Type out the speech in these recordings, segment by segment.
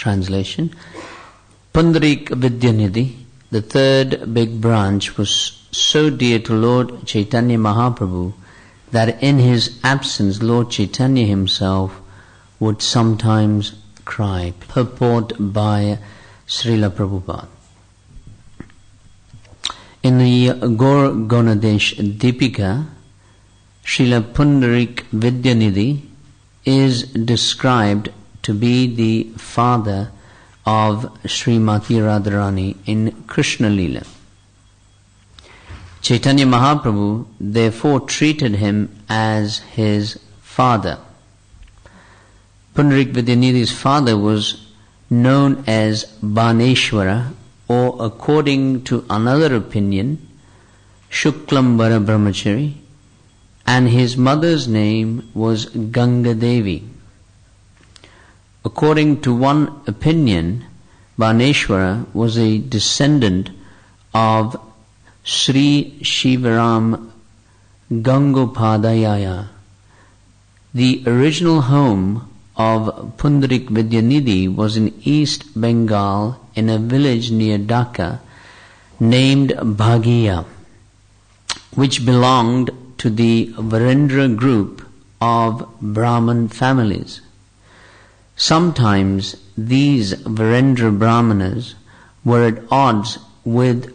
Translation. Pundarik Vidyanidhi, the third big branch, was so dear to Lord Chaitanya Mahaprabhu that in his absence Lord Chaitanya himself would sometimes cry. Purport by Srila Prabhupada. In the Gaur Gonadesh Deepika, Srila Pundarik Vidyanidhi is described to be the father of Srimati Radharani in Krishna Lila. Chaitanya Mahaprabhu therefore treated him as his father. Pundarik Vidyanidhi's father was known as Baneshwara, or according to another opinion, Shuklambara Brahmachari, and his mother's name was Ganga Devi. According to one opinion, Baneshwara was a descendant of Sri Shivaram Gangopadhyaya. The original home of Pundarik Vidyanidhi was in East Bengal in a village near Dhaka named Bhagia, which belonged to the Virendra group of Brahman families. Sometimes these Virendra Brahmanas were at odds with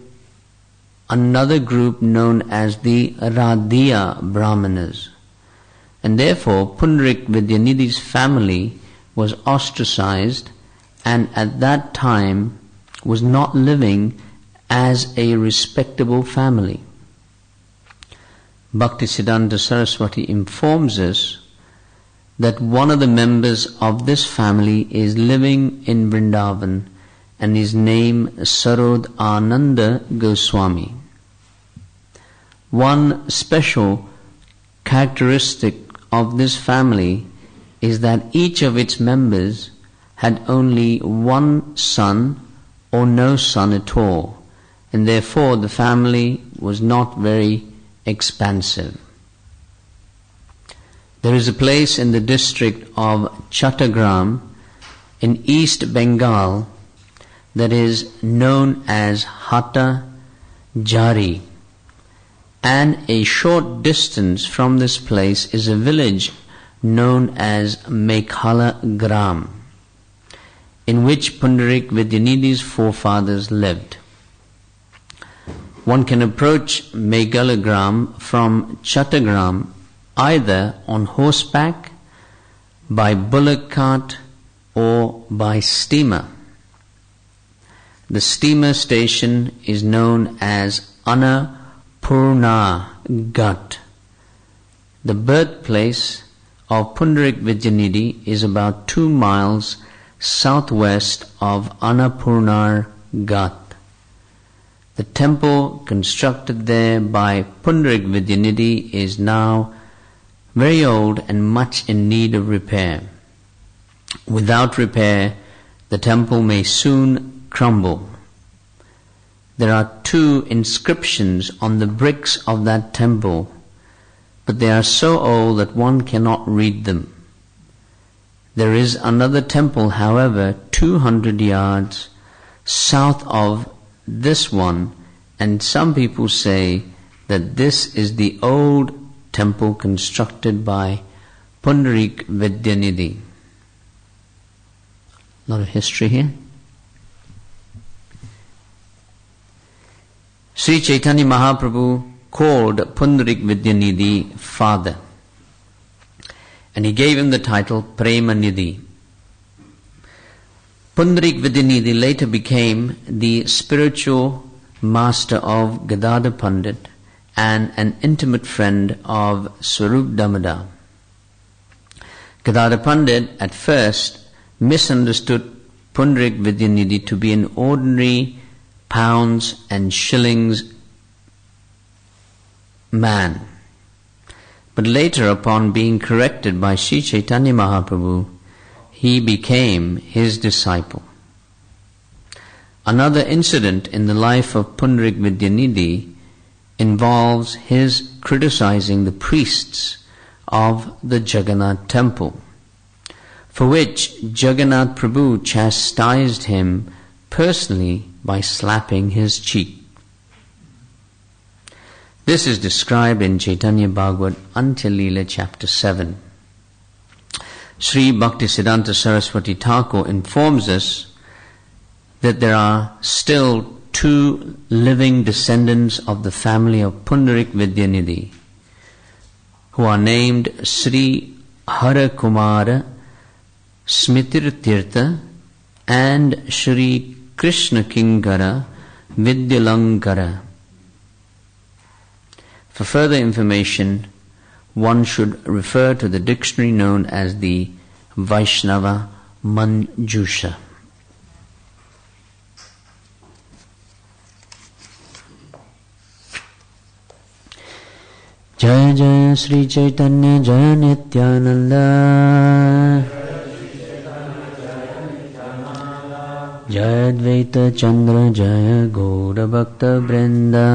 another group known as the Radhiya Brahmanas, and therefore Pundarik Vidyanidhi's family was ostracized and at that time was not living as a respectable family. Bhaktisiddhanta Saraswati informs us that one of the members of this family is living in Vrindavan and is named Sarod Ananda Goswami. One special characteristic of this family is that each of its members had only one son or no son at all, and therefore the family was not very expansive. There is a place in the district of Chattagram in East Bengal that is known as Hatta Jari, and a short distance from this place is a village known as Mekhala Gram, in which Pundarik Vidyanidhi's forefathers lived. One can approach Meghala Gram from Chattagram either on horseback, by bullock cart, or by steamer. The steamer station is known as Annapurna Ghat. The birthplace of Pundarik Vidyanidhi is about 2 miles southwest of Annapurna Ghat. The temple constructed there by Pundarik Vidyanidhi is now very old and much in need of repair. Without repair, the temple may soon crumble. There are 2 inscriptions on the bricks of that temple, but they are so old that one cannot read them. There is another temple, however, 200 yards south of this one, and some people say that this is the old temple constructed by Pundarik Vidyanidhi. A lot of history here. Sri Chaitanya Mahaprabhu called Pundarik Vidyanidhi father, and he gave him the title Premanidhi. Pundarik Vidyanidhi later became the spiritual master of Gadadhar Pandit and an intimate friend of Swarup Damodar. Gadadhar Pandit at first misunderstood Pundarik Vidyanidhi to be an ordinary pounds and shillings man. But later, upon being corrected by Sri Chaitanya Mahaprabhu, he became his disciple. Another incident in the life of Pundarik Vidyanidhi involves his criticizing the priests of the Jagannath temple. for which Jagannath Prabhu chastised him personally by slapping his cheek. This is described in Chaitanya Bhagavat Antya Lila chapter 7. Sri Bhaktisiddhanta Saraswati Thakur informs us that there are still 2 living descendants of the family of Pundarik Vidyanidhi, who are named Sri Harakumara Smritirtirtha and Shri Krishna Kinkara Vidyalankara. For further information, one should refer to the dictionary known as the Vaishnava Manjusha. Jaya Jaya Sri Chaitanya Jaya Nityananda, Jaya Advaita Chandra Jaya Gaura Bhakta Vrinda,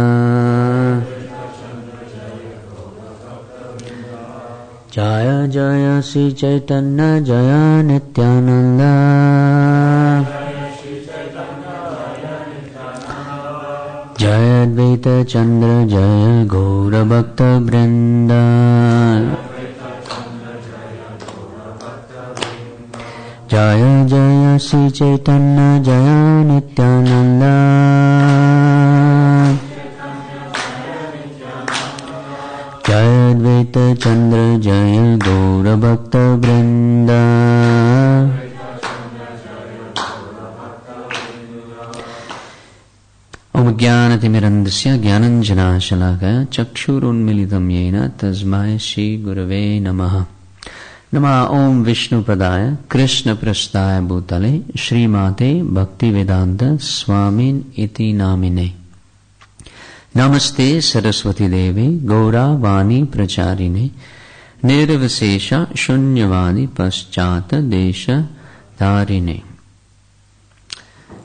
Jaya Jaya Sri Chaitanya Jaya Nityananda, Jaya Advaita Chandra Jaya Gaura Bhakta Vrinda, Jaya Jaya Sri Chaitanya Jaya Nityananda, Jaya Advaita Chandra Jaya Gaura Bhakta Vrinda, Om Jnanatimirandasya Jnananjana Shalakaya Chakshurunmilitam Yena Tasmai Shri Gurave Namaha. Nama Om Vishnu Padaya Krishna Prasthaya Bhutale Shri Mate Bhaktivedanta Swamin Iti Namine. Namaste Saraswati Devi Gaura Vani Pracharine Nirvasesha Shunyavadi Paschata Desha Dharine.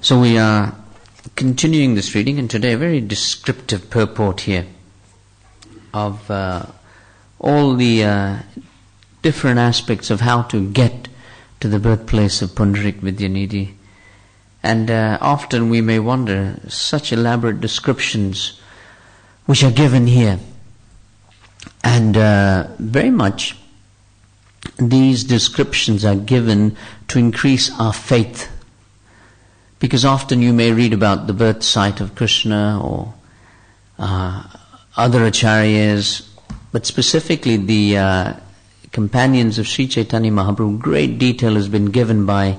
So we are continuing this reading, and today a very descriptive purport here of all the different aspects of how to get to the birthplace of Pundarik Vidyanidhi. And often we may wonder, such elaborate descriptions which are given here, and very much these descriptions are given to increase our faith, because often you may read about the birth site of Krishna or other acharyas, but specifically the companions of Sri Chaitanya Mahaprabhu, great detail has been given by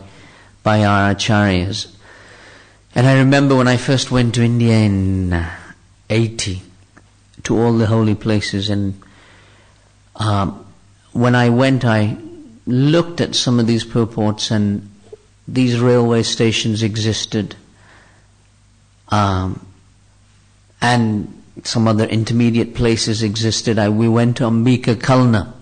our acharyas. And I remember when I first went to India in 80, to all the holy places, and when I went, I looked at some of these purports, and these railway stations existed, and some other intermediate places existed. We went to Ambika Kalna.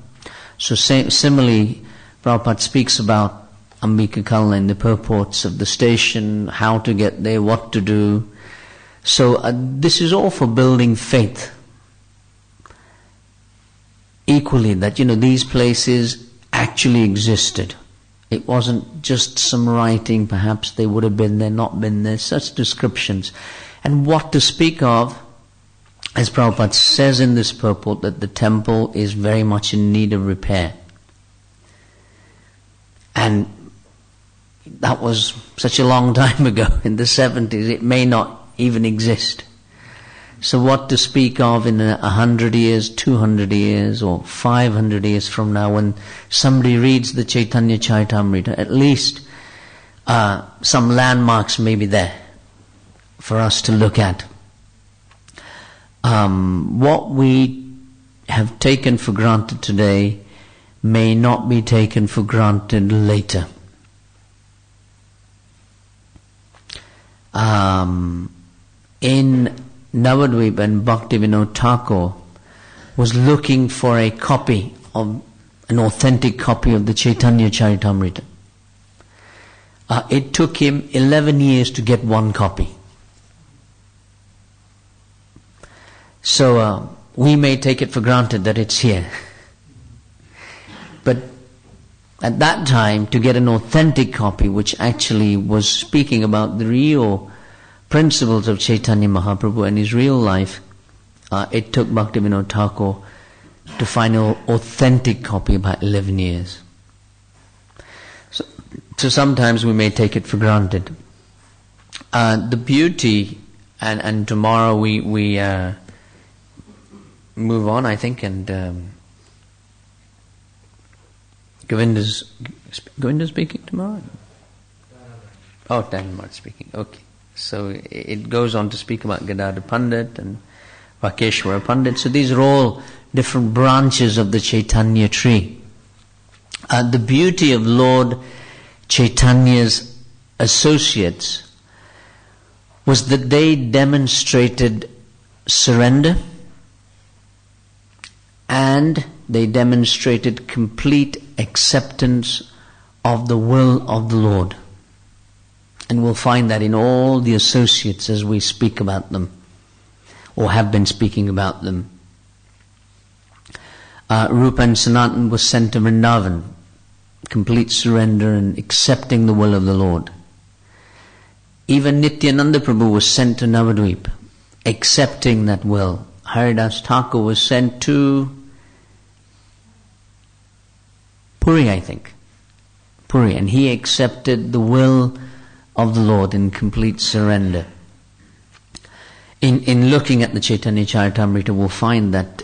So similarly, Prabhupada speaks about Ambika Kalna in the purports of the station, how to get there, what to do. So this is all for building faith. Equally, that these places actually existed. It wasn't just some writing, perhaps they would have been there, not been there, such descriptions. And what to speak of, as Prabhupada says in this purport, that the temple is very much in need of repair. And that was such a long time ago, in the 70s, it may not even exist. So what to speak of in 100 years, 200 years, or 500 years from now, when somebody reads the Chaitanya Charitamrita, at least some landmarks may be there for us to look at. What we have taken for granted today may not be taken for granted later. In Navadvip, and Bhaktivinoda Thakur was looking for a copy of, an authentic copy of the Chaitanya Charitamrita. It took him 11 years to get one copy. So we may take it for granted that it's here. But at that time, to get an authentic copy which actually was speaking about the real principles of Chaitanya Mahaprabhu and his real life, it took Bhaktivinoda Thakur to find an authentic copy about 11 years. So sometimes we may take it for granted. The beauty, and tomorrow we move on, I think, and Govinda's speaking tomorrow? Oh, Dhanamart speaking, okay. So it goes on to speak about Gadadhar Pandit and Vakeshwara Pandit. So these are all different branches of the Chaitanya tree. The beauty of Lord Chaitanya's associates was that they demonstrated surrender and they demonstrated complete acceptance of the will of the Lord. And we'll find that in all the associates as we speak about them, or have been speaking about them. Rupa and Sanatan was sent to Vrindavan, complete surrender and accepting the will of the Lord. Even Nityananda Prabhu was sent to Navadvip, accepting that will. Haridas Thakur was sent to Puri, I think. Puri, and he accepted the will of the Lord in complete surrender. In looking at the Chaitanya Charitamrita, we'll find that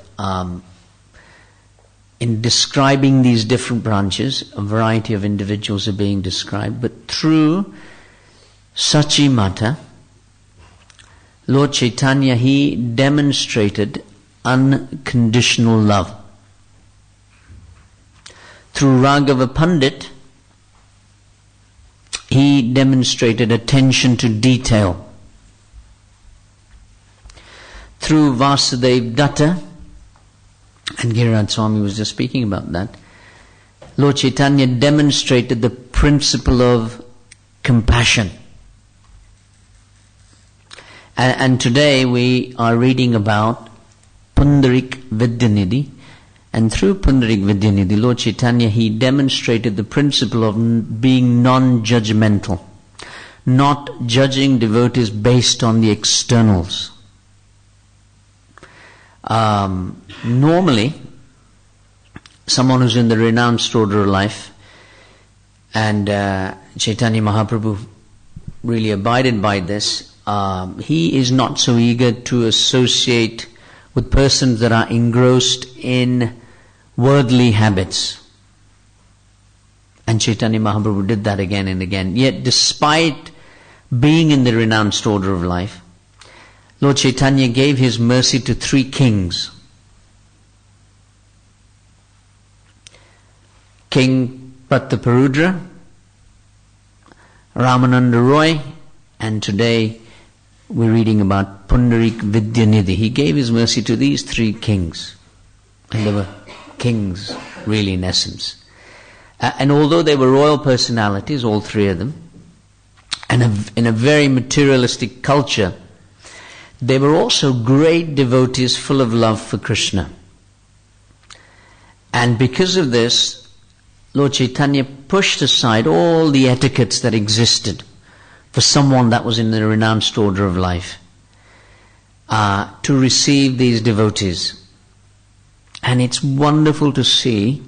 in describing these different branches, a variety of individuals are being described, but through Sachi Mata, Lord Chaitanya, he demonstrated unconditional love. Through Raghava Pandit, he demonstrated attention to detail. Through Vasudev Datta, and Giriraj Swami was just speaking about that, Lord Chaitanya demonstrated the principle of compassion. And today we are reading about Pundarik Vidyanidhi, and through Pundarik Vidyanidhi, Lord Chaitanya, he demonstrated the principle of being non-judgmental, not judging devotees based on the externals. Normally, someone who's in the renounced order of life, and Chaitanya Mahaprabhu really abided by this, he is not so eager to associate with persons that are engrossed in worldly habits. And Chaitanya Mahaprabhu did that again and again. Yet despite being in the renounced order of life, Lord Chaitanya gave his mercy to 3 kings. King Prataparudra, Ramananda Roy, and today we're reading about Pundarik Vidyanidhi. He gave his mercy to these 3 kings. And they were kings, really, in essence. And although they were royal personalities, all 3 of them, and in a very materialistic culture, they were also great devotees full of love for Krishna. And because of this, Lord Chaitanya pushed aside all the etiquettes that existed for someone that was in the renounced order of life to receive these devotees. And it's wonderful to see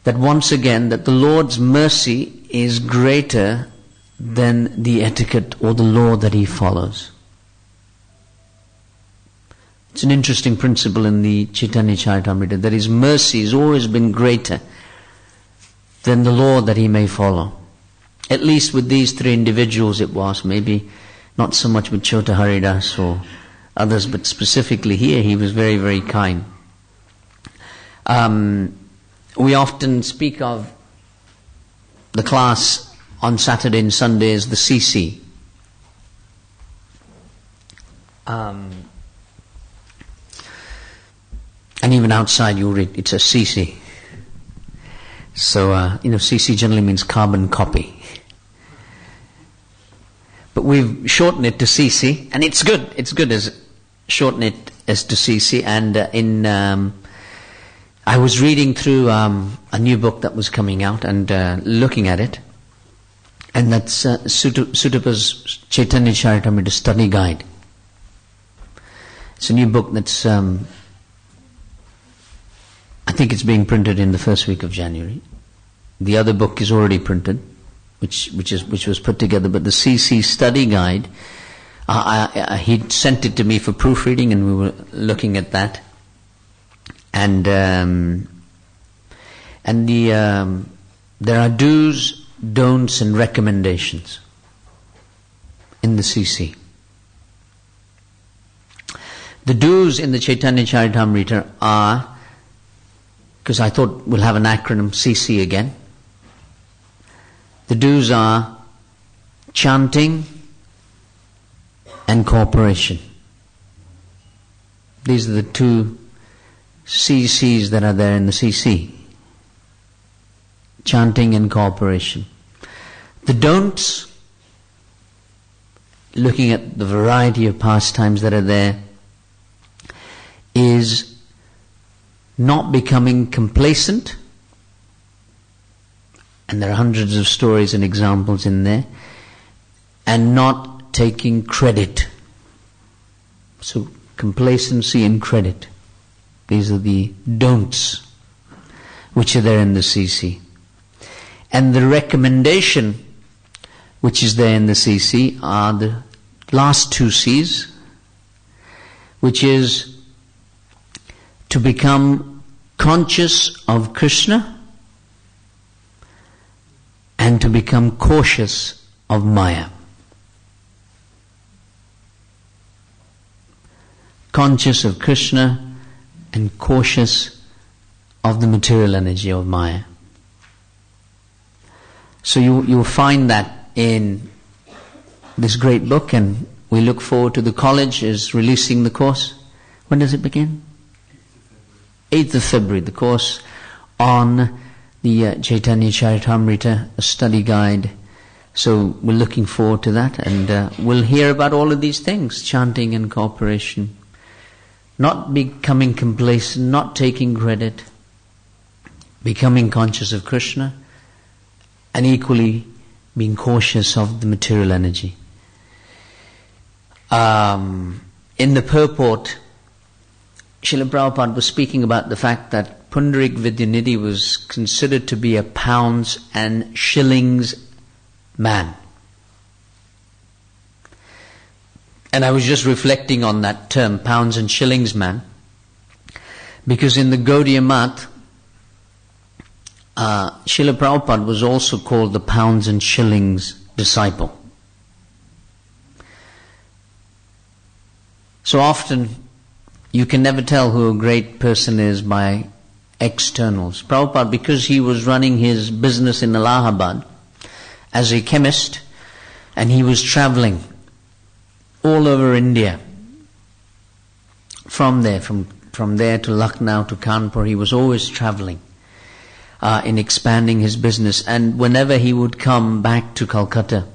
that once again that the Lord's mercy is greater than the etiquette or the law that he follows. It's an interesting principle in the Chaitanya Charitamrita, that his mercy has always been greater than the law that he may follow. At least with these 3 individuals it was, maybe not so much with Chota Haridas or others, but specifically here he was very, very kind. We often speak of the class on Saturday and Sunday as the CC. And even outside you'll read, it's a CC. So, CC generally means carbon copy. But we've shortened it to CC, and it's good. It's good as shorten it as to CC. And in I was reading through a new book that was coming out and looking at it, and that's Sutapa's Chaitanya Charitamrita Study Guide. It's a new book that's, I think it's being printed in the first week of January. The other book is already printed, which was put together, but the CC Study Guide, he sent it to me for proofreading, and we were looking at that. And there are do's, don'ts, and recommendations in the CC. The do's in the Chaitanya Charitamrita are, because I thought we'll have an acronym, CC again. The do's are chanting and cooperation. These are the two CCs that are there in the CC. Chanting and cooperation. The don'ts, looking at the variety of pastimes that are there, is not becoming complacent, and there are hundreds of stories and examples in there, and not taking credit. So complacency and credit, these are the don'ts which are there in the CC. And the recommendation which is there in the CC are the last two C's, which is to become conscious of Krishna and to become cautious of Maya. Conscious of Krishna and cautious of the material energy of Maya. So you'll find that in this great book, and we look forward to the college is releasing the course. When does it begin? 8th of February, the course on the Chaitanya Charitamrita, a study guide. So we're looking forward to that, and we'll hear about all of these things, chanting and cooperation, not becoming complacent, not taking credit, becoming conscious of Krishna, and equally being cautious of the material energy. In the purport, Srila Prabhupada was speaking about the fact that Pundarik Vidyanidhi was considered to be a pounds and shillings man. And I was just reflecting on that term, pounds and shillings man, because in the Gaudiya Math, Srila Prabhupada was also called the pounds and shillings disciple. So often you can never tell who a great person is by externals. Prabhupada, because he was running his business in Allahabad as a chemist, and he was traveling all over India, from there to Lucknow to Kanpur, he was always traveling in expanding his business. And whenever he would come back to Calcutta,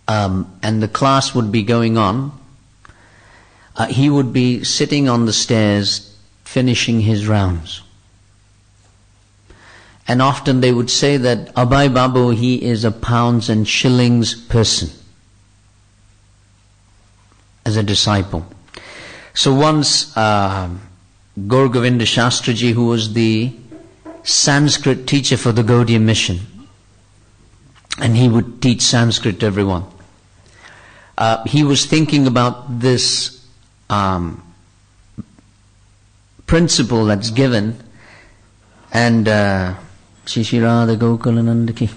and the class would be going on, he would be sitting on the stairs finishing his rounds. And often they would say that Abhay Babu, he is a pounds and shillings person as a disciple. So once Gaur Govinda Shastriji, who was the Sanskrit teacher for the Gaudiya mission, and he would teach Sanskrit to everyone, he was thinking about this principle that's given, and Shri Radha Gokulananda ki.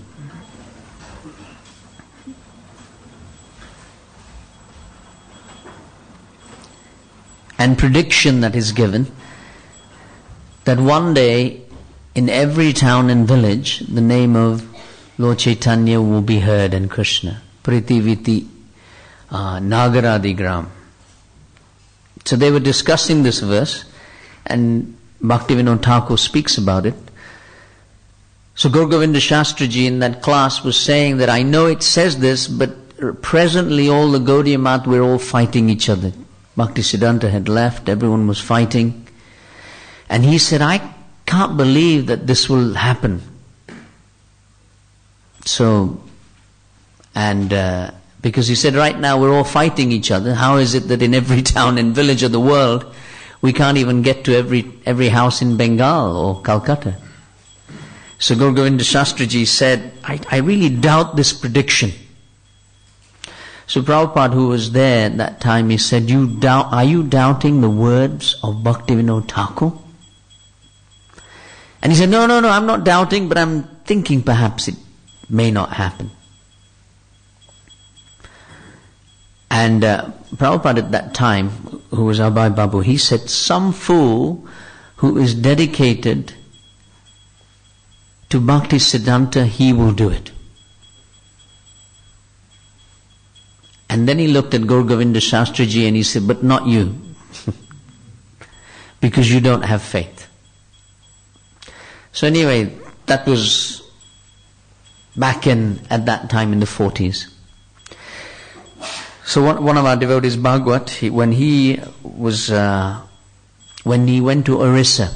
And prediction that is given, that one day in every town and village the name of Lord Chaitanya will be heard and Krishna. Pritiviti Nagaradigram. So they were discussing this verse, and Bhaktivinoda Thakur speaks about it. So Gaur Govinda Shastriji in that class was saying that I know it says this, but presently all the Gaudiya Math, we're all fighting each other. Bhaktisiddhanta had left, everyone was fighting. And he said, I can't believe that this will happen. So, and because he said, right now we're all fighting each other. How is it that in every town and village of the world, we can't even get to every house in Bengal or Calcutta? So Guru Govinda Shastriji said, I really doubt this prediction. So Prabhupada, who was there at that time, he said, are you doubting the words of Bhaktivinoda Thakur? And he said, no, I'm not doubting, but I'm thinking perhaps it may not happen. And Prabhupada at that time, who was Abhay Babu, he said, some fool who is dedicated to Bhakti Siddhanta, he will do it. And then he looked at Guru Govinda Shastriji and he said, but not you, because you don't have faith. So anyway, that was back at that time in the 40s. So one of our devotees, Bhagwat, when he went to Orissa,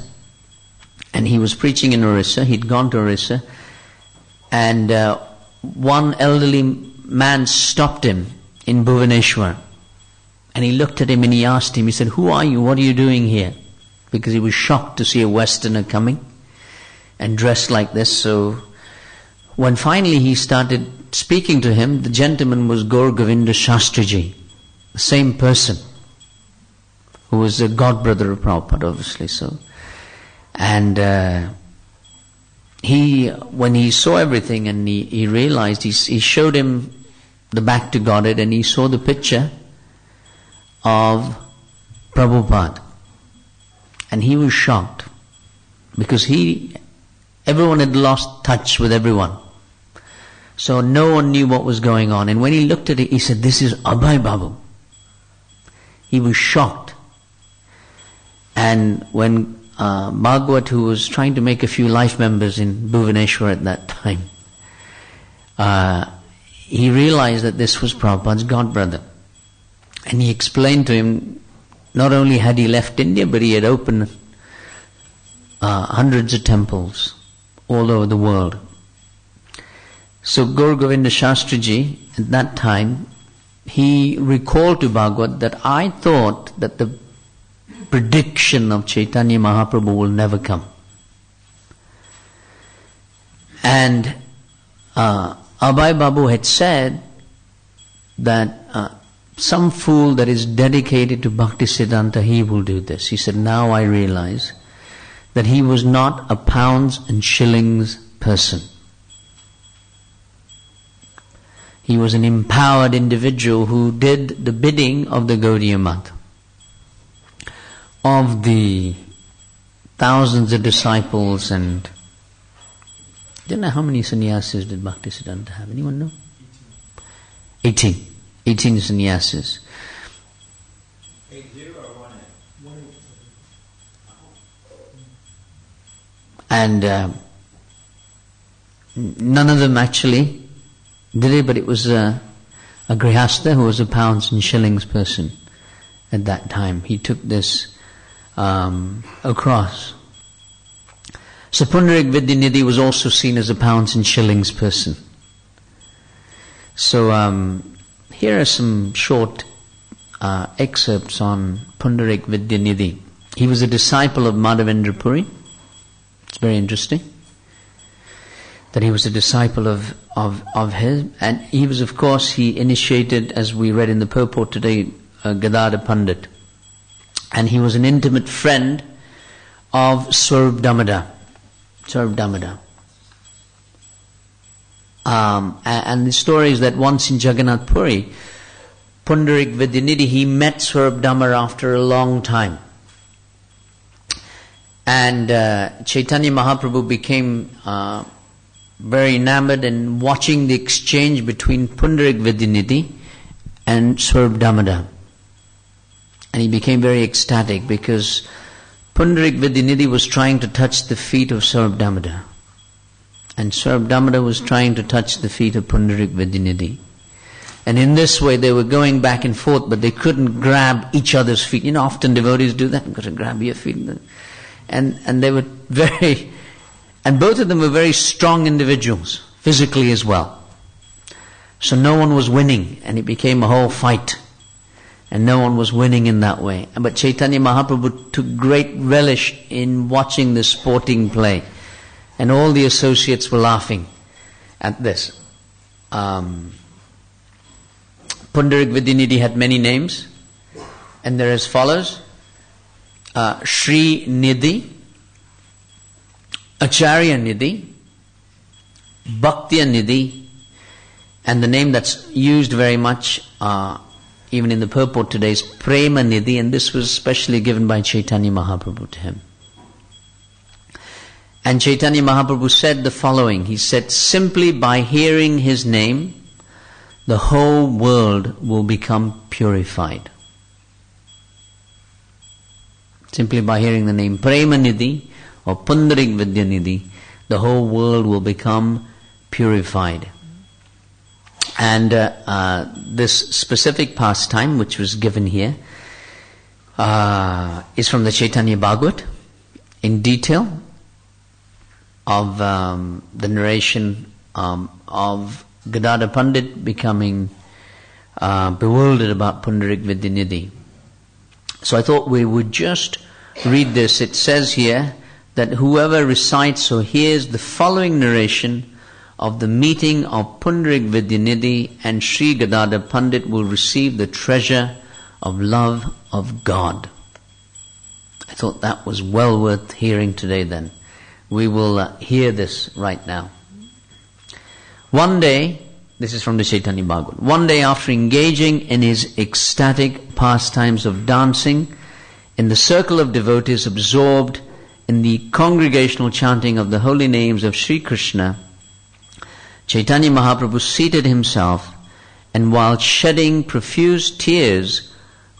and he was preaching in Orissa, he'd gone to Orissa, and one elderly man stopped him in Bhuvaneshwar, and he looked at him and he asked him, he said, who are you, what are you doing here? Because he was shocked to see a Westerner coming and dressed like this. So when finally he started speaking to him, the gentleman was Gaur Govinda Shastriji, the same person, who was a godbrother of Prabhupada, obviously. So, and when he saw everything and he realized, he showed him the back to Godhead, and he saw the picture of Prabhupada, and he was shocked because everyone had lost touch with everyone. So no one knew what was going on. And when he looked at it, he said, this is Abhay Babu. He was shocked. And when Bhagwat, who was trying to make a few life members in Bhuvaneshwar at that time, he realized that this was Prabhupada's godbrother. And he explained to him, not only had he left India, but he had opened hundreds of temples all over the world. So Gaur Govinda Shastriji, at that time, he recalled to Bhagwat that I thought that the prediction of Chaitanya Mahaprabhu will never come. And Abhay Babu had said that some fool that is dedicated to Bhakti Siddhanta, he will do this. He said, now I realize that he was not a pounds and shillings person. He was an empowered individual who did the bidding of the Gaudiya Math, of the thousands of disciples. And I don't know how many sannyasis did Bhakti Siddhanta have. Anyone know? 18 sannyasis. 80 or 1? And none of them actually did it, but it was a grihastha who was a pounds and shillings person at that time. He took this across. So Pundarik Vidyanidhi was also seen as a pounds and shillings person. So here are some short excerpts on Pundarik Vidyanidhi. He was a disciple of Madhavendra Puri. It's very interesting that he was a disciple of his, and he was, of course, he initiated, as we read in the purport today, Gadadhar Pandit, and he was an intimate friend of Swarup Damodar. And the story is that once in Jagannath Puri, Pundarik Vidyanidhi, he met Swarup Damodar after a long time. And Chaitanya Mahaprabhu became very enamored in watching the exchange between Pundarik Vidyanidhi and Swarup Damodar. And he became very ecstatic because Pundarik Vidyanidhi was trying to touch the feet of Swarup Damodar. And Swarup Damodar was trying to touch the feet of Pundarik Vidyanidhi. And in this way they were going back and forth, but they couldn't grab each other's feet. You know, often devotees do that. You've got to grab your feet. And they were and both of them were very strong individuals, physically as well. So no one was winning, and it became a whole fight. And no one was winning in that way. But Chaitanya Mahaprabhu took great relish in watching this sporting play. And all the associates were laughing at this. Pundarik Vidyanidhi had many names. And they're as follows. Sri Nidhi, Acharya Nidhi, Bhaktya Nidhi, and the name that's used very much even in the purport today is Prema Nidhi, and this was specially given by Chaitanya Mahaprabhu to him. And Chaitanya Mahaprabhu said the following. He said, simply by hearing his name, the whole world will become purified. Simply by hearing the name Prema Nidhi or Pundarik Vidyanidhi, the whole world will become purified. And this specific pastime, which was given here, is from the Chaitanya Bhagavat in detail of the narration of Gadadhar Pandit becoming bewildered about Pundarik Vidyanidhi. So I thought we would just read this. It says here that whoever recites or hears the following narration of the meeting of Pundarik Vidyanidhi and Sri Gadadhar Pandit will receive the treasure of love of God. I thought that was well worth hearing today then. We will hear this right now. One day, this is from the Chaitanya Bhagavat, one day after engaging in his ecstatic pastimes of dancing, in the circle of devotees absorbed in the congregational chanting of the holy names of Sri Krishna, Chaitanya Mahaprabhu seated himself and while shedding profuse tears,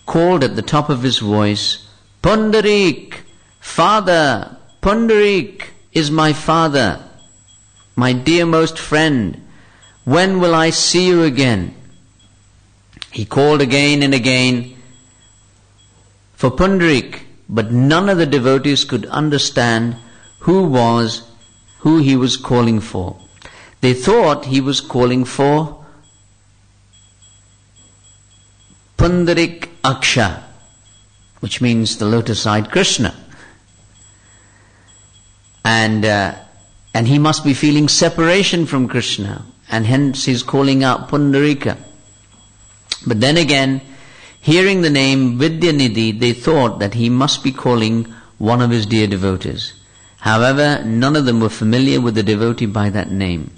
called at the top of his voice, Pundarik, Father, Pundarik is my father, my dearmost friend. When will I see you again? He called again and again for Pundarik, but none of the devotees could understand who he was calling for. They thought he was calling for Pundarik Aksha, which means the lotus-eyed Krishna. And he must be feeling separation from Krishna, and hence he's calling out Pundarika. But then again, hearing the name Vidyanidhi, they thought that he must be calling one of his dear devotees. However, none of them were familiar with the devotee by that name.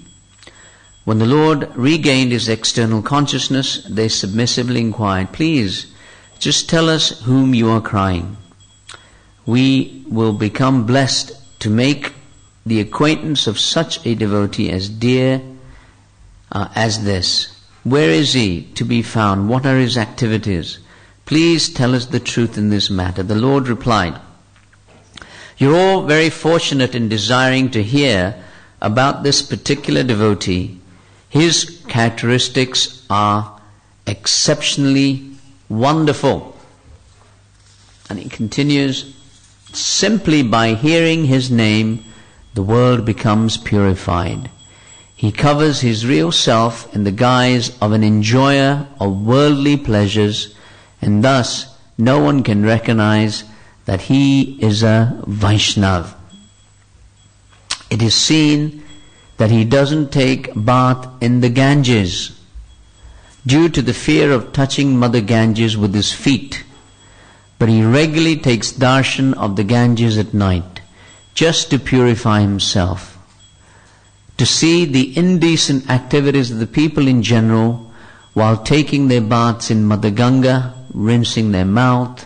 When the Lord regained his external consciousness, they submissively inquired, please, just tell us whom you are crying. We will become blessed to make the acquaintance of such a devotee as dear as this. Where is he to be found? What are his activities? Please tell us the truth in this matter. The Lord replied, you're all very fortunate in desiring to hear about this particular devotee. His characteristics are exceptionally wonderful. And it continues, simply by hearing his name, the world becomes purified. He covers his real self in the guise of an enjoyer of worldly pleasures, and thus no one can recognize that he is a Vaishnav. It is seen that he doesn't take bath in the Ganges due to the fear of touching Mother Ganges with his feet, but he regularly takes darshan of the Ganges at night just to purify himself. To see the indecent activities of the people in general while taking their baths in Mother Ganga, rinsing their mouth,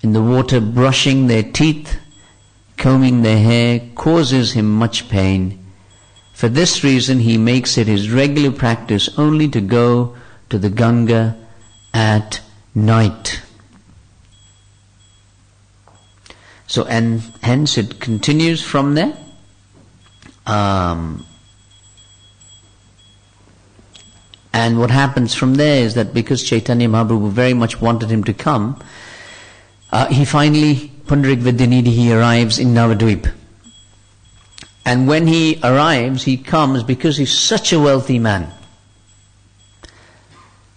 in the water brushing their teeth, combing their hair, causes him much pain. For this reason he makes it his regular practice only to go to the Ganga at night. So, and hence it continues from there. And what happens from there is that because Chaitanya Mahaprabhu very much wanted him to come, he finally Pundarik Vidyanidhi, he arrives in Navadvip. And when he arrives, he comes because he's such a wealthy man.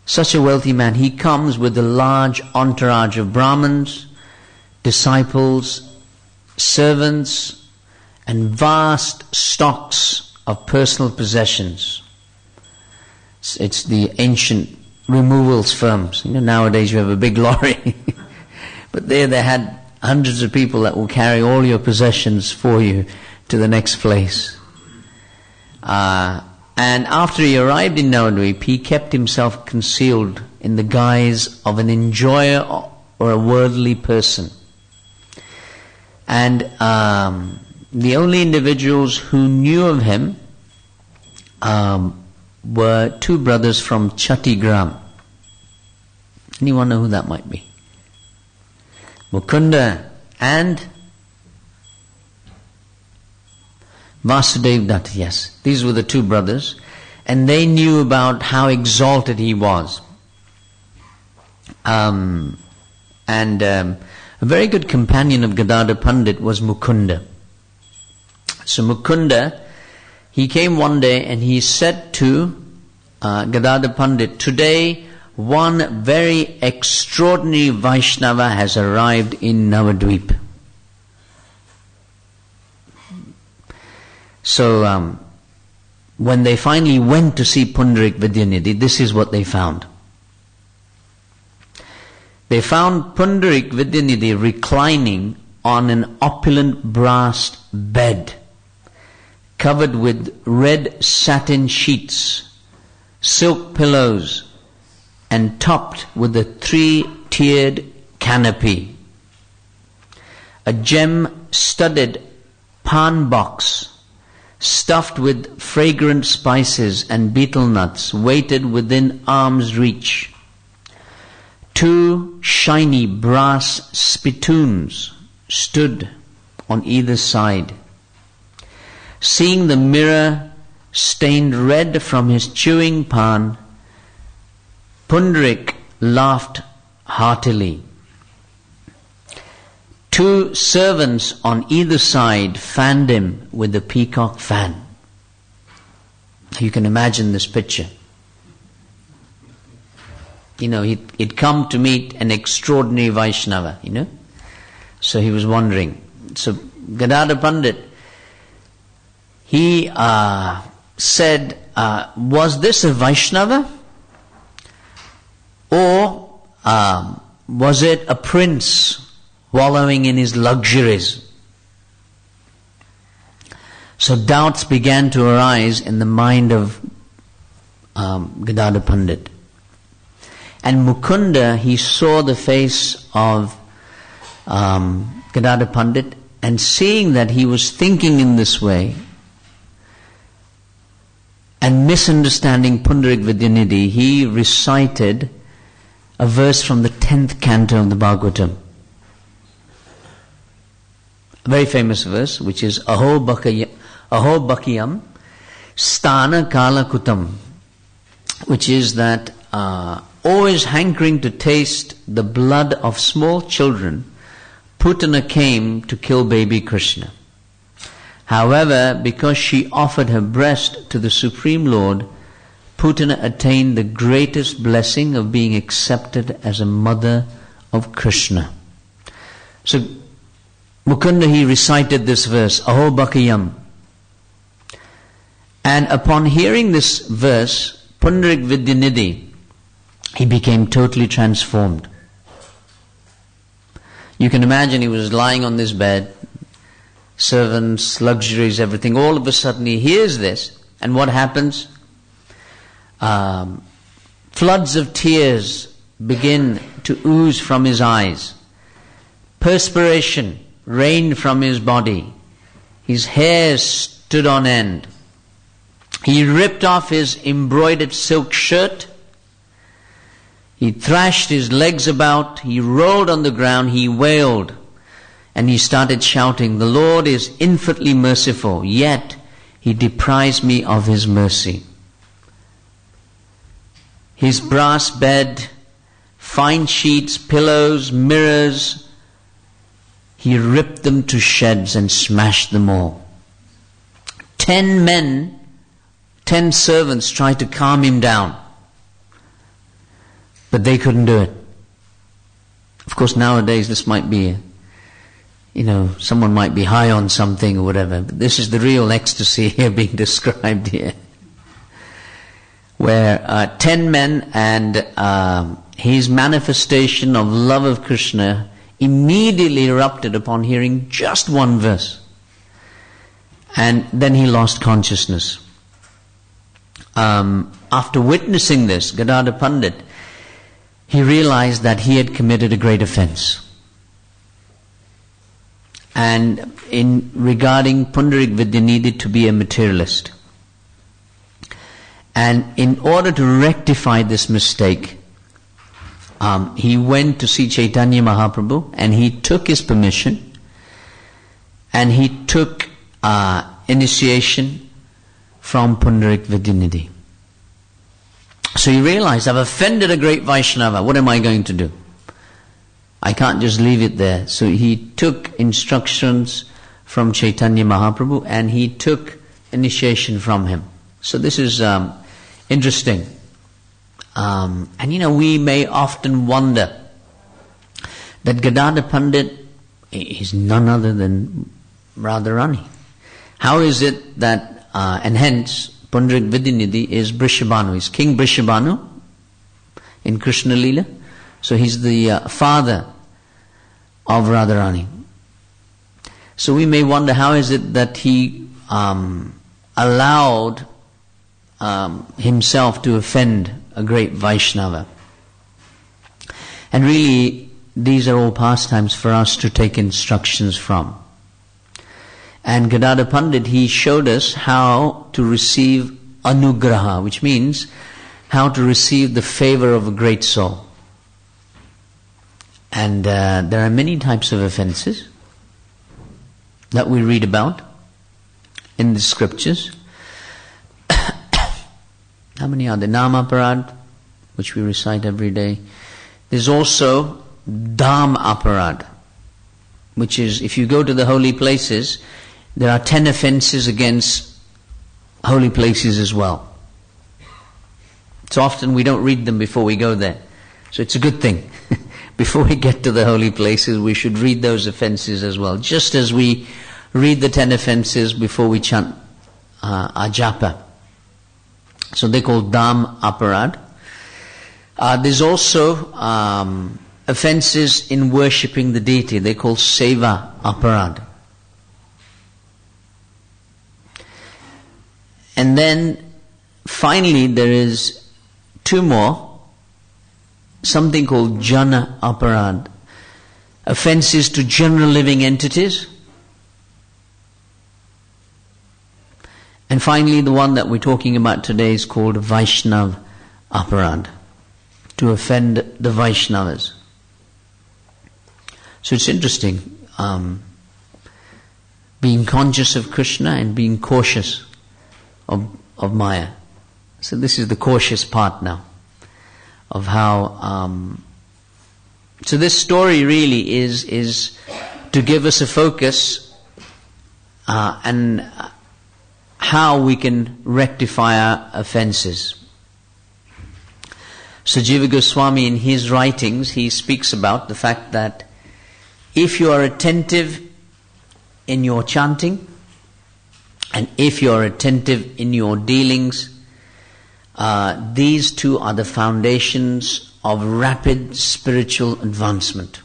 Such a wealthy man. He comes with a large entourage of Brahmins, disciples, servants, and vast stocks of personal possessions. It's the ancient removals firms. Nowadays you have a big lorry. But there they had hundreds of people that will carry all your possessions for you to the next place. And after he arrived in Navadvip, he kept himself concealed in the guise of an enjoyer or a worldly person. And the only individuals who knew of him were two brothers from Chhattigram. Anyone know who that might be? Mukunda and Vasudev Dutt, yes. These were the two brothers. And they knew about how exalted he was. A very good companion of Gadadhar Pandit was Mukunda. So Mukunda, he came one day and he said to Gadadhar Pandit, "Today one very extraordinary Vaishnava has arrived in Navadvip." So when they finally went to see Pundarik Vidyanidhi, this is what they found. They found Pundarik Vidyanidhi reclining on an opulent brass bed, covered with red satin sheets, silk pillows, and topped with a 3-tiered canopy. A gem-studded pan box, stuffed with fragrant spices and betel nuts, waited within arm's reach. 2 shiny brass spittoons stood on either side. Seeing the mirror stained red from his chewing pan, Pundarik laughed heartily. 2 servants on either side fanned him with a peacock fan. You can imagine this picture. He'd come to meet an extraordinary Vaishnava, So he was wondering. So Gadadhar Pandit, he said, was this a Vaishnava? Or was it a prince wallowing in his luxuries? So doubts began to arise in the mind of Gadadhar Pandit. And Mukunda, he saw the face of Gadadhar Pandit, and seeing that he was thinking in this way and misunderstanding Pundarik Vidyanidhi, he recited a verse from the 10th canto of the Bhagavatam. A very famous verse, which is Aho Bhakiyam Sthana Kala Kutam, which is that always hankering to taste the blood of small children, Putana came to kill baby Krishna. However, because she offered her breast to the Supreme Lord, Putana attained the greatest blessing of being accepted as a mother of Krishna. So Mukunda, he recited this verse, Aho Bhakiyam. And upon hearing this verse, Pundarik Vidyanidhi, he became totally transformed. You can imagine he was lying on this bed, servants, luxuries, everything. All of a sudden he hears this, and what happens? Floods of tears begin to ooze from his eyes. Perspiration rained from his body. His hair stood on end. He ripped off his embroidered silk shirt. He thrashed his legs about. He rolled on the ground. He wailed. And he started shouting, "The Lord is infinitely merciful, yet He deprives me of His mercy." His brass bed, fine sheets, pillows, mirrors, he ripped them to shreds and smashed them all. 10 men, 10 servants tried to calm him down, but they couldn't do it. Of course, nowadays this might be, someone might be high on something or whatever, but this is the real ecstasy here being described here. Where 10 men and his manifestation of love of Krishna immediately erupted upon hearing just one verse. And then he lost consciousness. After witnessing this, Gadadhar Pandit, he realized that he had committed a great offense. And regarding Pundarik Vidya, needed to be a materialist. And in order to rectify this mistake, he went to see Chaitanya Mahaprabhu and he took his permission and he took initiation from Pundarik Vidyanidhi. So he realized, I've offended a great Vaishnava, what am I going to do? I can't just leave it there. So he took instructions from Chaitanya Mahaprabhu and he took initiation from him. So this is interesting. And we may often wonder that Gadadhar Pandit is none other than Radharani. How is it that, and hence, Pundarik Vidyanidhi is Brishabhanu, he's King Brishabhanu in Krishna Lila. So he's the father of Radharani. So we may wonder, how is it that he allowed himself to offend a great Vaishnava? And really, these are all pastimes for us to take instructions from. And Gadadhar Pandit, he showed us how to receive anugraha, which means how to receive the favor of a great soul. And there are many types of offenses that we read about in the scriptures. How many are there? Namaparad, which we recite every day. There's also Dham Aparad, which is, if you go to the holy places, there are 10 offenses against holy places as well. So often we don't read them before we go there. So it's a good thing. Before we get to the holy places, we should read those offenses as well. Just as we read the 10 offenses before we chant our japa. So they're called Dham Aparad. There's also offenses in worshipping the deity. They're called Seva Aparad. And then finally there is 2 more, something called Jana Aparad, offenses to general living entities. And finally the one that we're talking about today is called Vaishnav Aparad, to offend the Vaishnavas. So it's interesting, being conscious of Krishna and being cautious of Maya. So this is the cautious part now of how. So this story really is to give us a focus and how we can rectify our offenses. So Jiva Goswami, in his writings, he speaks about the fact that if you are attentive in your chanting, and if you are attentive in your dealings, these two are the foundations of rapid spiritual advancement.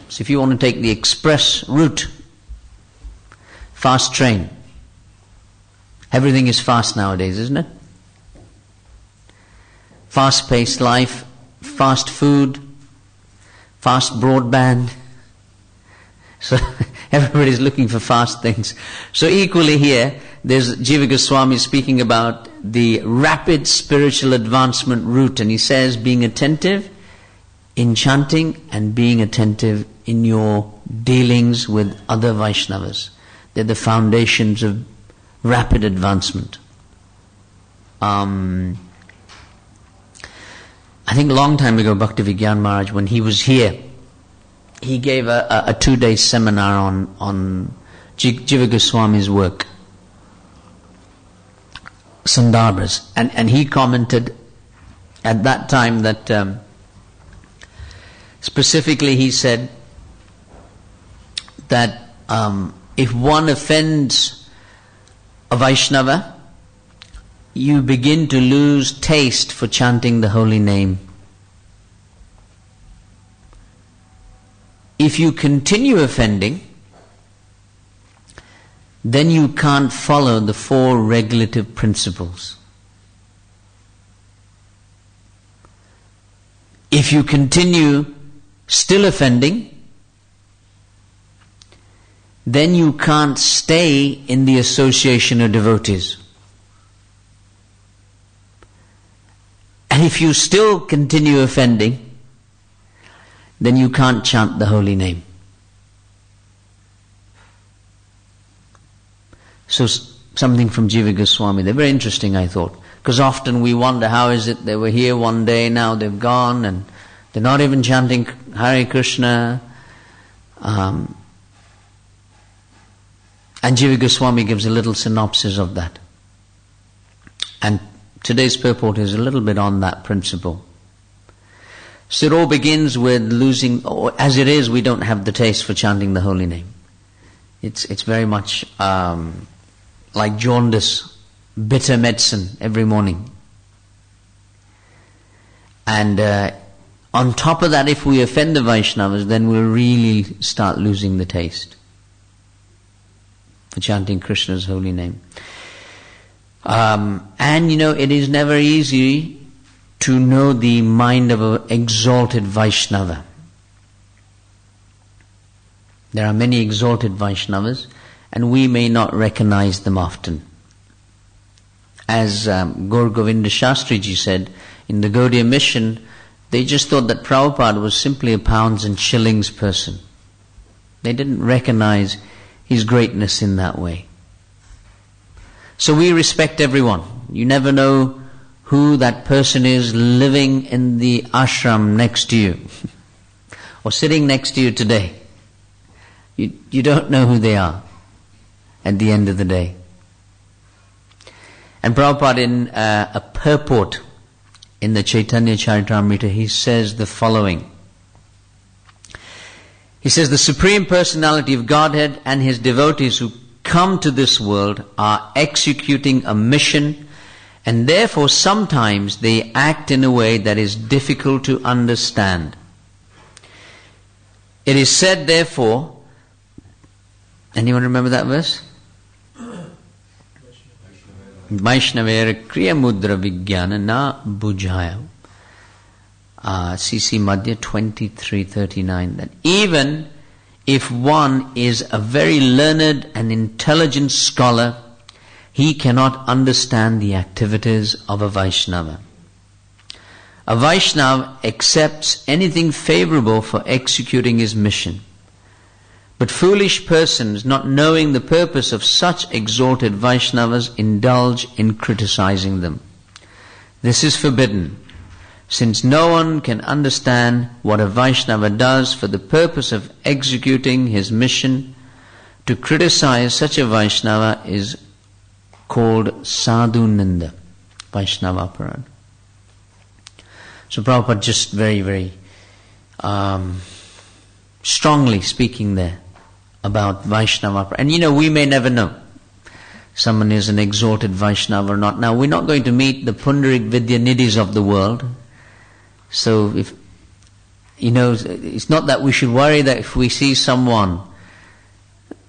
So if you want to take the express route, fast train. Everything is fast nowadays, isn't it? Fast-paced life, fast food, fast broadband. So everybody's looking for fast things. So equally here, there's Jiva Goswami speaking about the rapid spiritual advancement route, and he says being attentive in chanting and being attentive in your dealings with other Vaishnavas. They're the foundations of rapid advancement. I think a long time ago, Bhakti Vigyan Maharaj, when he was here, he gave a 2-day seminar on Jiva Goswami's work, Sandarbhas, and he commented at that time that specifically he said that if one offends a Vaishnava, you begin to lose taste for chanting the holy name. If you continue offending, then you can't follow the 4 regulative principles. If you continue still offending, then you can't stay in the association of devotees. And if you still continue offending, then you can't chant the holy name. So something from Jiva Goswami, they're very interesting, I thought, because often we wonder how is it they were here one day, now they've gone and they're not even chanting Hare Krishna. And Jiva Goswami gives a little synopsis of that. And today's purport is a little bit on that principle. So it all begins with losing, or as it is, we don't have the taste for chanting the holy name. It's very much like jaundice, bitter medicine every morning. And on top of that, if we offend the Vaishnavas, then we'll really start losing the taste for chanting Krishna's holy name. And it is never easy to know the mind of an exalted Vaishnava. There are many exalted Vaishnavas, and we may not recognize them often. As Gaur Govinda Shastriji said, in the Gaudiya mission, they just thought that Prabhupada was simply a pounds and shillings person. They didn't recognize his greatness in that way. So we respect everyone. You never know who that person is living in the ashram next to you or sitting next to you today. You don't know who they are at the end of the day. And Prabhupada, in a purport in the Chaitanya Charitamrita, he says the following. He says, the Supreme Personality of Godhead and His devotees who come to this world are executing a mission, and therefore sometimes they act in a way that is difficult to understand. It is said, therefore, anyone remember that verse? Vaishnavera Kriya Mudra Vijnana Na Bujhaya. CC Madhya 23:39. That even if one is a very learned and intelligent scholar, he cannot understand the activities of a Vaishnava. A Vaishnava accepts anything favorable for executing his mission. But foolish persons, not knowing the purpose of such exalted Vaishnavas, indulge in criticizing them. This is forbidden, since no one can understand what a Vaishnava does for the purpose of executing his mission. To criticize such a Vaishnava is called sadhu ninda, Vaishnava aparad. So Prabhupada just very, very strongly speaking there about Vaishnava. And we may never know someone is an exalted Vaishnava or not. Now, we're not going to meet the Pundarik Vidya Nidhis of the world. So if, it's not that we should worry that if we see someone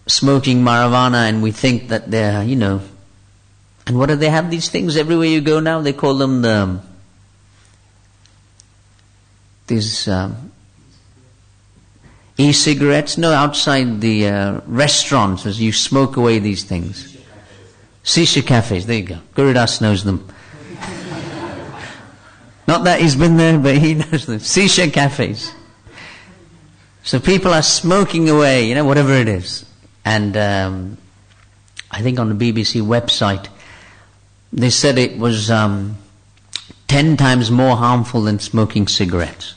smoking marijuana and we think that they're, and what do they have these things everywhere you go now? They call them these e-cigarettes. No, outside the restaurants as you smoke away these things. Shisha cafes, there you go. Gurudas knows them. Not that he's been there, but he knows them. Shisha cafes. So people are smoking away, whatever it is. And I think on the BBC website, they said it was 10 times more harmful than smoking cigarettes.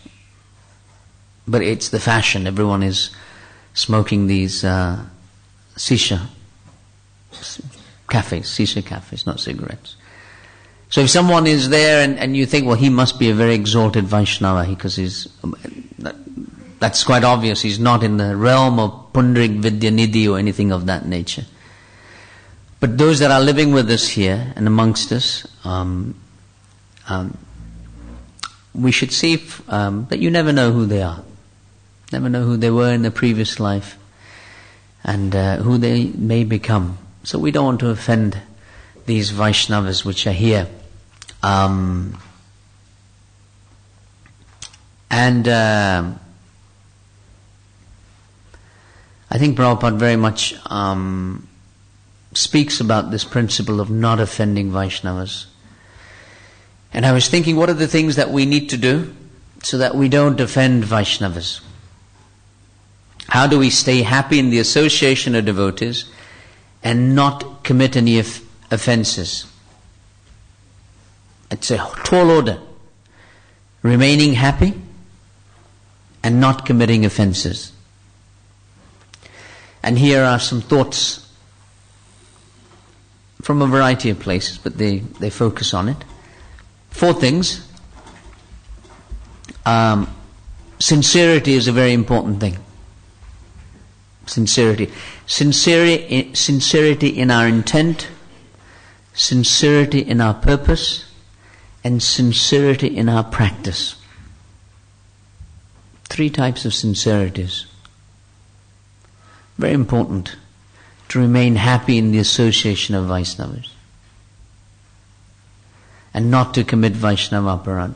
But it's the fashion. Everyone is smoking these shisha cafes, not cigarettes. So if someone is there and you think, well, he must be a very exalted Vaishnava because that's quite obvious. He's not in the realm of Pundrik Vidya Nidhi or anything of that nature. But those that are living with us here and amongst us, we should see that you never know who they are. Never know who they were in the previous life and who they may become. So we don't want to offend these Vaishnavas which are here. I think Prabhupada very much speaks about this principle of not offending Vaishnavas. And I was thinking, what are the things that we need to do so that we don't offend Vaishnavas? How do we stay happy in the association of devotees and not commit any offenses? It's a tall order. Remaining happy and not committing offenses. And here are some thoughts from a variety of places, but they focus on it. 4 things. Sincerity is a very important thing. Sincerity in our intent, sincerity in our purpose, and sincerity in our practice. 3 types of sincerities. Very important to remain happy in the association of Vaishnavas and not to commit Vaishnava aparad.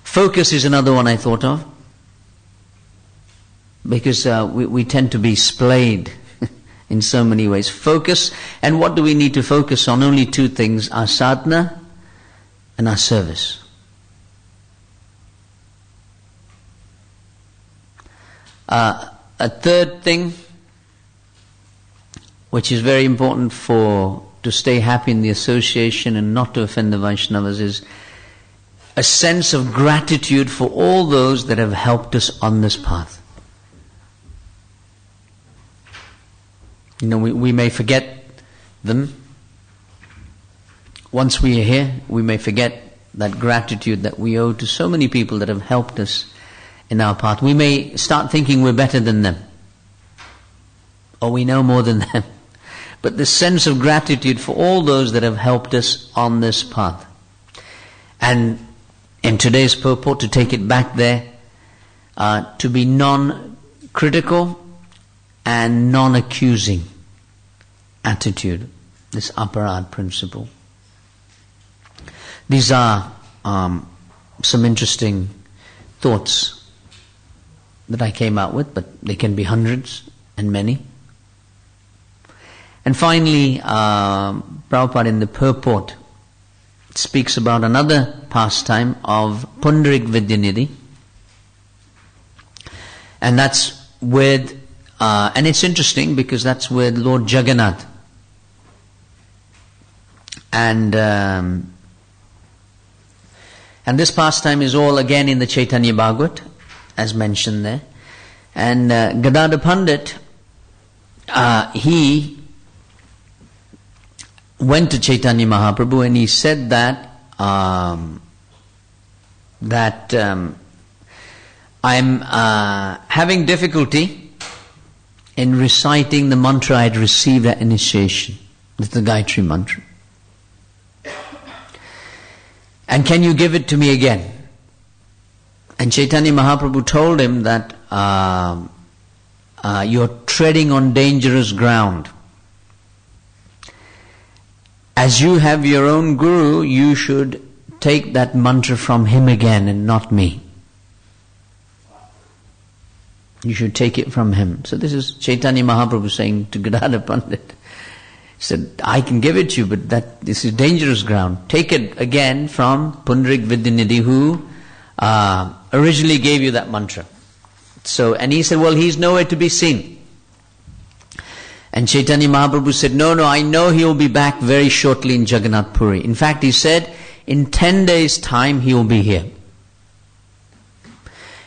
Focus is another one I thought of, because we tend to be splayed in so many ways. Focus, and what do we need to focus on? Only 2 things, our sadhana and our service. A third thing, which is very important to stay happy in the association and not to offend the Vaishnavas, is a sense of gratitude for all those that have helped us on this path. You know, we may forget them. Once we are here, we may forget that gratitude that we owe to so many people that have helped us in our path. We may start thinking we're better than them, or we know more than them. But the sense of gratitude for all those that have helped us on this path. And in today's purport, to take it back there, to be non-critical and non-accusing attitude, this aparad principle. These are some interesting thoughts that I came out with, but they can be hundreds and many. And finally, Prabhupada in the purport speaks about another pastime of Pundrik Vidyanidhi, and that's with, and it's interesting because that's with Lord Jagannath. And this pastime is all again in the Chaitanya Bhagavat, as mentioned there. And Gadadhar Pandit, he went to Chaitanya Mahaprabhu and he said that I'm having difficulty in reciting the mantra I had received at initiation. It's the Gayatri mantra. And can you give it to me again? And Chaitanya Mahaprabhu told him that you're treading on dangerous ground. As you have your own guru, you should take that mantra from him again and not me. You should take it from him. So this is Chaitanya Mahaprabhu saying to Gadadhar Pandit. He said, I can give it to you, but this is dangerous ground. Take it again from Pundrik Vidyanidhi, who originally gave you that mantra. So, and he said, well, he's nowhere to be seen. And Chaitanya Mahaprabhu said, no, I know he will be back very shortly in Jagannath Puri. In fact, he said, in 10 days' time he will be here.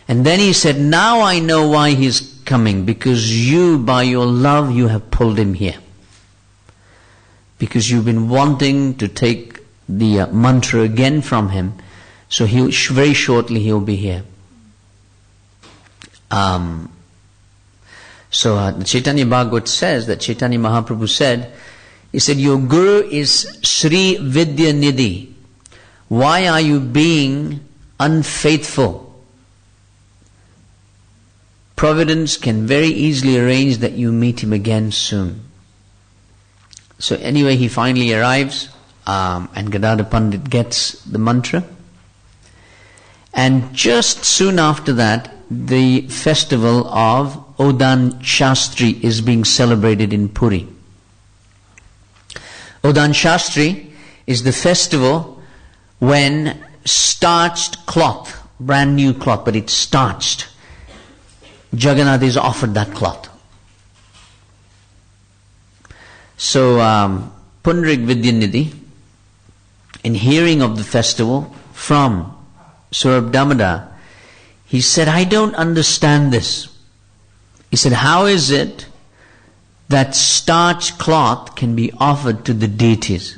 And then he said, now I know why he's coming, because you, by your love, you have pulled him here. Because you've been wanting to take the mantra again from him, so very shortly he'll be here. So the Chaitanya Bhagavat says that Chaitanya Mahaprabhu said, he said, your Guru is Sri Vidya Nidhi. Why are you being unfaithful? Providence can very easily arrange that you meet him again soon. So anyway, he finally arrives, and Gadadhar Pandit gets the mantra. And just soon after that, the festival of Odan Shastri is being celebrated in Puri. Odan Shastri is the festival when starched cloth, brand new cloth, but it's starched, Jagannath is offered that cloth. So Pundarik Vidyanidhi, in hearing of the festival from Saurabh Damodar, he said, I don't understand this. He said, how is it that starched cloth can be offered to the deities?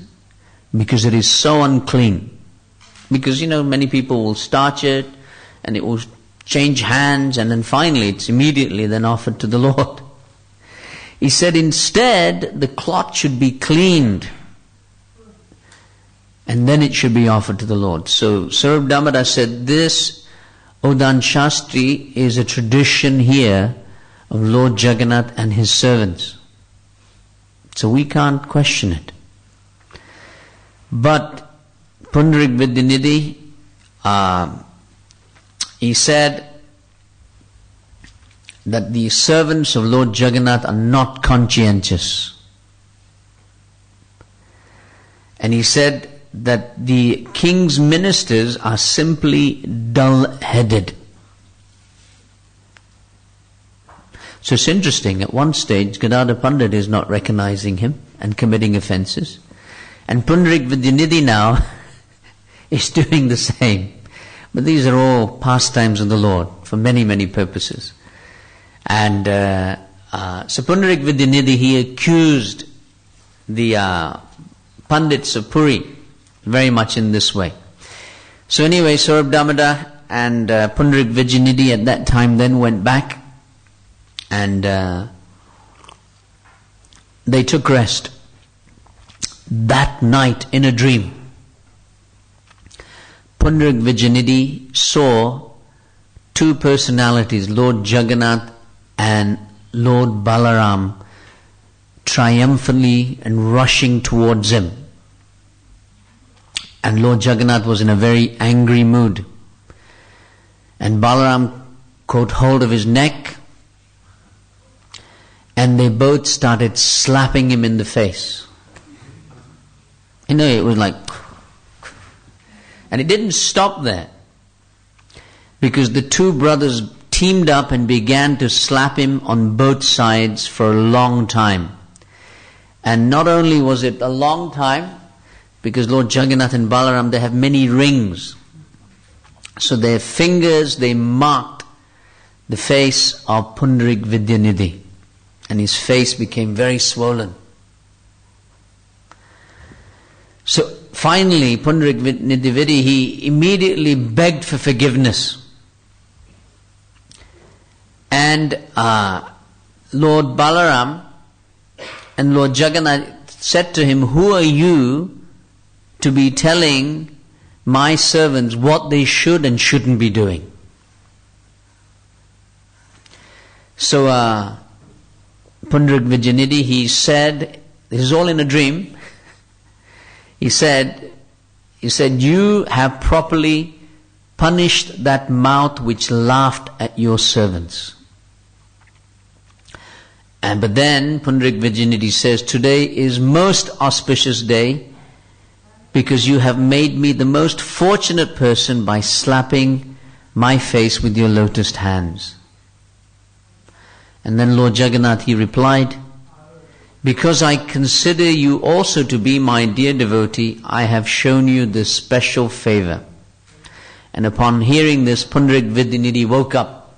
Because it is so unclean. Because, many people will starch it and it will change hands, and then finally it's immediately then offered to the Lord. He said, instead, the cloth should be cleaned and then it should be offered to the Lord. So Saurabh Damodar said, this Odan Shastri is a tradition here of Lord Jagannath and his servants. So we can't question it. But Pundarik Vidyanidhi, he said that the servants of Lord Jagannath are not conscientious. And he said that the king's ministers are simply dull-headed. So it's interesting, at one stage Gadadhar Pandit is not recognizing him and committing offenses, and Pundarik Vidyanidhi now is doing the same. But these are all pastimes of the Lord for many, many purposes. And so Pundarik Vidyanidhi, he accused the Pandits of Puri very much in this way. So anyway, Saurabh Damodar and Pundarik Vidyanidhi at that time then went back, and they took rest. That night in a dream, Pundarik Vidyanidhi saw two personalities, Lord Jagannath and Lord Balaram, triumphantly and rushing towards him. And Lord Jagannath was in a very angry mood. And Balaram caught hold of his neck, and they both started slapping him in the face. It was like... And it didn't stop there, because the two brothers teamed up and began to slap him on both sides for a long time. And not only was it a long time, because Lord Jagannath and Balaram, they have many rings. So their fingers, they marked the face of Pundarik Vidyanidhi. And his face became very swollen. So finally, Pundarik Vidyanidhi, he immediately begged for forgiveness. And Lord Balaram and Lord Jagannath said to him, who are you to be telling my servants what they should and shouldn't be doing? So Pundarik Vidyanidhi, he said, this is all in a dream, he said, you have properly punished that mouth which laughed at your servants. But then Pundarik Vidyanidhi says, today is most auspicious day, because you have made me the most fortunate person by slapping my face with your lotused hands. And then Lord Jagannath, he replied, because I consider you also to be my dear devotee, I have shown you this special favor. And upon hearing this, Pundarik Vidyanidhi woke up.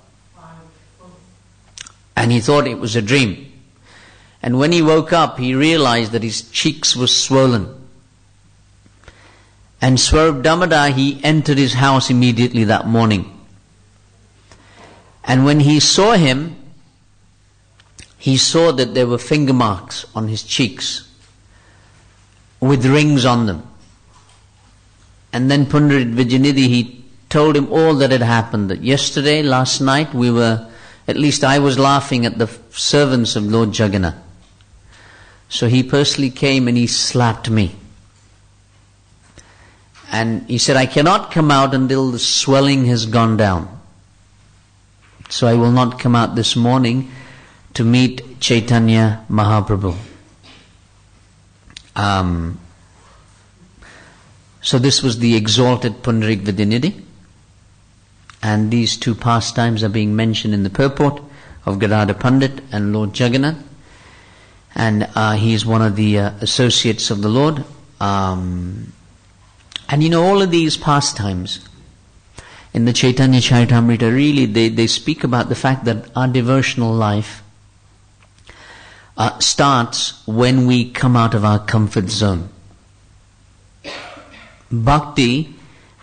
And he thought it was a dream. And when he woke up, he realized that his cheeks were swollen. And Swarup Damodar, he entered his house immediately that morning. And when he saw him, he saw that there were finger marks on his cheeks with rings on them. And then Pundarik Vidyanidhi, he told him all that had happened. That yesterday, last night, at least I was laughing at the servants of Lord Jagannath. So he personally came and he slapped me. And he said, I cannot come out until the swelling has gone down. So I will not come out this morning to meet Chaitanya Mahaprabhu. So this was the exalted Pundarik Vidyanidhi. And these two pastimes are being mentioned in the purport of Gadadhar Pandit and Lord Jagannath. And he is one of the associates of the Lord. And all of these pastimes in the Chaitanya Charitamrita, really they speak about the fact that our devotional life starts when we come out of our comfort zone. Bhakti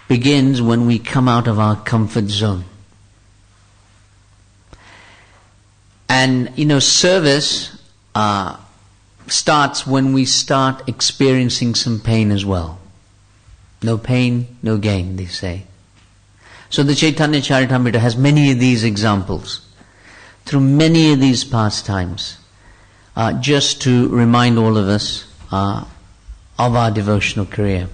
begins when we come out of our comfort zone. And service starts when we start experiencing some pain as well. No pain, no gain, they say. So the Chaitanya Charitamrita has many of these examples through many of these pastimes, just to remind all of us of our devotional career.